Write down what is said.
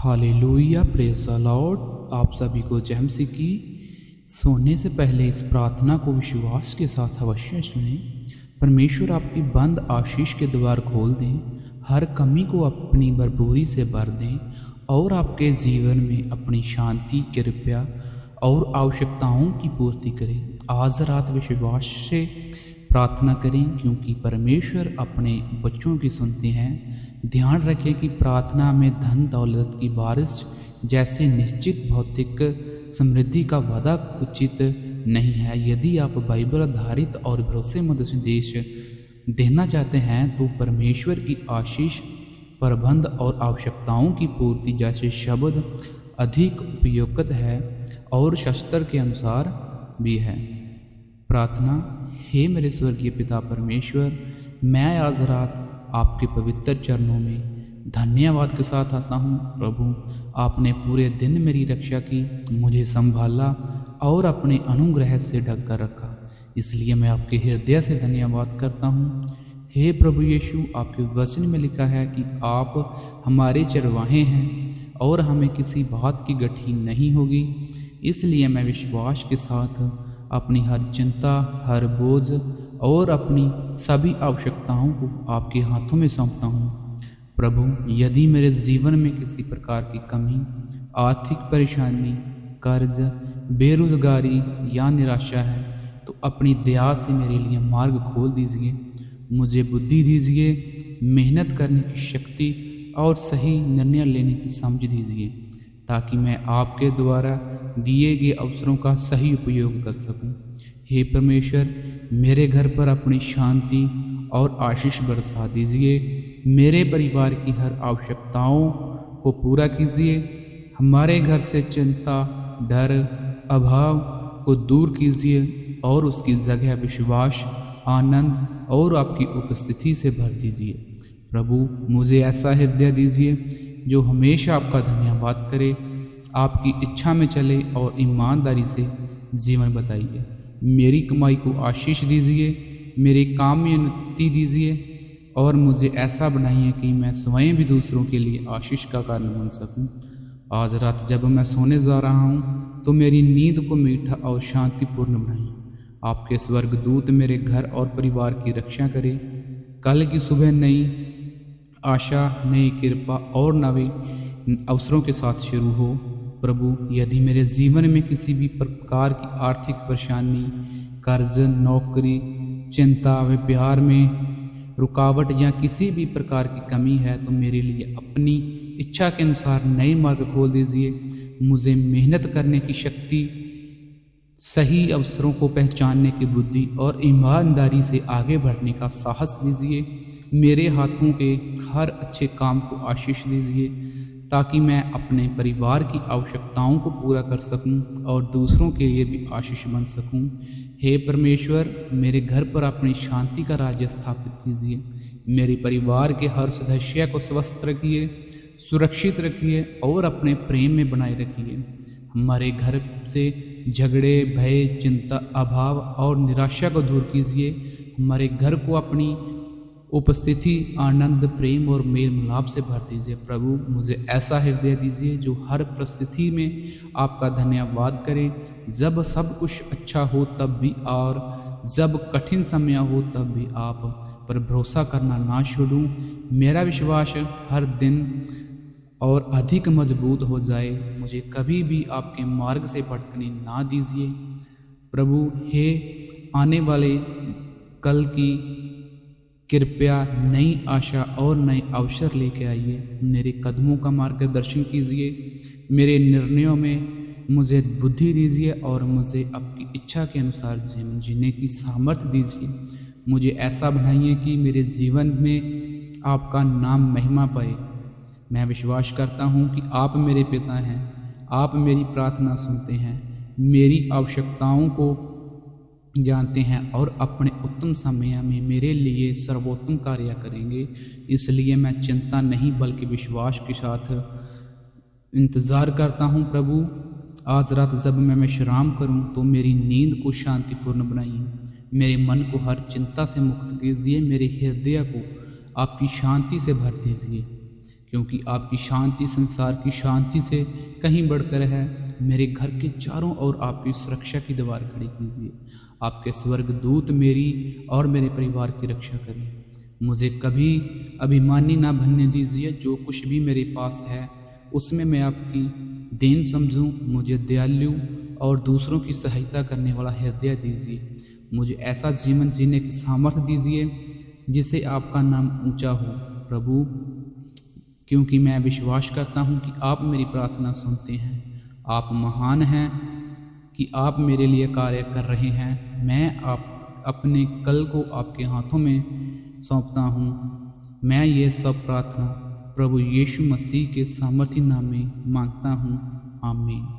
Hallelujah, praise the Lord. आप सभी को जय मसीह की। सोने से पहले इस प्रार्थना को विश्वास के साथ अवश्य सुनें। परमेश्वर आपकी बंद आशीष के द्वार खोल दें, हर कमी को अपनी भरपूरी से भर दें और आपके जीवन में अपनी शांति, कृपा और आवश्यकताओं की पूर्ति करें। आज रात विश्वास से प्रार्थना करें, क्योंकि परमेश्वर अपने बच्चों की सुनते हैं। ध्यान रखें कि प्रार्थना में धन दौलत की बारिश जैसे निश्चित भौतिक समृद्धि का वादा उचित नहीं है। यदि आप बाइबल आधारित और भरोसेमंद संदेश देना चाहते हैं तो परमेश्वर की आशीष, प्रबंध और आवश्यकताओं की पूर्ति जैसे शब्द अधिक उपयुक्त है और शास्त्र के अनुसार भी है। प्रार्थना। हे मेरे स्वर्गीय पिता परमेश्वर, मैं आज रात आपके पवित्र चरणों में धन्यवाद के साथ आता हूँ। प्रभु, आपने पूरे दिन मेरी रक्षा की, मुझे संभाला और अपने अनुग्रह से ढक कर रखा, इसलिए मैं आपके हृदय से धन्यवाद करता हूँ। हे प्रभु यीशु, आपके वचन में लिखा है कि आप हमारे चरवाहे हैं और हमें किसी बात की गठी नहीं होगी। इसलिए मैं विश्वास के साथ अपनी हर चिंता, हर बोझ और अपनी सभी आवश्यकताओं को आपके हाथों में सौंपता हूँ। प्रभु, यदि मेरे जीवन में किसी प्रकार की कमी, आर्थिक परेशानी, कर्ज, बेरोजगारी या निराशा है तो अपनी दया से मेरे लिए मार्ग खोल दीजिए। मुझे बुद्धि दीजिए, मेहनत करने की शक्ति और सही निर्णय लेने की समझ दीजिए, ताकि मैं आपके द्वारा दिए गए अवसरों का सही उपयोग कर सकूं। हे परमेश्वर, मेरे घर पर अपनी शांति और आशीष बरसा दीजिए। मेरे परिवार की हर आवश्यकताओं को पूरा कीजिए। हमारे घर से चिंता, डर, अभाव को दूर कीजिए और उसकी जगह विश्वास, आनंद और आपकी उपस्थिति से भर दीजिए। प्रभु, मुझे ऐसा हृदय दीजिए जो हमेशा आपका धन्यवाद करे, आपकी इच्छा में चले और ईमानदारी से जीवन बताइए। मेरी कमाई को आशीष दीजिए, मेरे काम में उन्नति दीजिए और मुझे ऐसा बनाइए कि मैं स्वयं भी दूसरों के लिए आशीष का कारण बन सकूं। आज रात जब मैं सोने जा रहा हूं तो मेरी नींद को मीठा और शांतिपूर्ण बनाइए। आपके स्वर्गदूत मेरे घर और परिवार की रक्षा करें। कल की सुबह नई आशा, नई कृपा और नए अवसरों के साथ शुरू हो। प्रभु, यदि मेरे जीवन में किसी भी प्रकार की आर्थिक परेशानी, कर्ज, नौकरी, चिंता व प्यार में रुकावट या किसी भी प्रकार की कमी है तो मेरे लिए अपनी इच्छा के अनुसार नए मार्ग खोल दीजिए। मुझे मेहनत करने की शक्ति, सही अवसरों को पहचानने की बुद्धि और ईमानदारी से आगे बढ़ने का साहस दीजिए। मेरे हाथों के हर अच्छे काम को आशीष दीजिए, ताकि मैं अपने परिवार की आवश्यकताओं को पूरा कर सकूं और दूसरों के लिए भी आशीष बन सकूं। हे परमेश्वर, मेरे घर पर अपनी शांति का राज्य स्थापित कीजिए। मेरे परिवार के हर सदस्य को स्वस्थ रखिए, सुरक्षित रखिए और अपने प्रेम में बनाए रखिए। हमारे घर से झगड़े, भय, चिंता, अभाव और निराशा को दूर कीजिए। हमारे घर को अपनी उपस्थिति, आनंद, प्रेम और मेल मिलाप से भर दीजिए। प्रभु, मुझे ऐसा हृदय दीजिए जो हर परिस्थिति में आपका धन्यवाद करे। जब सब कुछ अच्छा हो तब भी और जब कठिन समय हो तब भी आप पर भरोसा करना ना छोड़ूं। मेरा विश्वास हर दिन और अधिक मजबूत हो जाए। मुझे कभी भी आपके मार्ग से भटकने ना दीजिए। प्रभु, हे आने वाले कल की कृपया नई आशा और नए अवसर लेके आइए। मेरे कदमों का मार्गदर्शन कीजिए। मेरे निर्णयों में मुझे बुद्धि दीजिए और मुझे आपकी इच्छा के अनुसार जीवन जीने की सामर्थ्य दीजिए। मुझे ऐसा बनाइए कि मेरे जीवन में आपका नाम महिमा पाए। मैं विश्वास करता हूँ कि आप मेरे पिता हैं, आप मेरी प्रार्थना सुनते हैं, मेरी आवश्यकताओं को जानते हैं और अपने उत्तम समय में मेरे लिए सर्वोत्तम कार्य करेंगे। इसलिए मैं चिंता नहीं बल्कि विश्वास के साथ इंतज़ार करता हूँ। प्रभु, आज रात जब मैं विश्राम करूँ तो मेरी नींद को शांतिपूर्ण बनाइए। मेरे मन को हर चिंता से मुक्त कीजिए। मेरे हृदय को आपकी शांति से भर दीजिए। क्योंकि आपकी शांति संसार की शांति से कहीं बढ़कर है। मेरे घर के चारों ओर आपकी सुरक्षा की दीवार खड़ी कीजिए। आपके स्वर्गदूत मेरी और मेरे परिवार की रक्षा करें। मुझे कभी अभिमानी ना बनने दीजिए। जो कुछ भी मेरे पास है उसमें मैं आपकी देन समझूं। मुझे दयालु और दूसरों की सहायता करने वाला हृदय दीजिए। मुझे ऐसा जीवन जीने की सामर्थ्य दीजिए जिससे आपका नाम ऊंचा हो प्रभु, क्योंकि मैं विश्वास करता हूँ कि आप मेरी प्रार्थना सुनते हैं। आप महान हैं कि आप मेरे लिए कार्य कर रहे हैं। मैं आप अपने कल को आपके हाथों में सौंपता हूँ। मैं ये सब प्रार्थना प्रभु यीशु मसीह के सामर्थी नाम में मांगता हूँ। आमीन।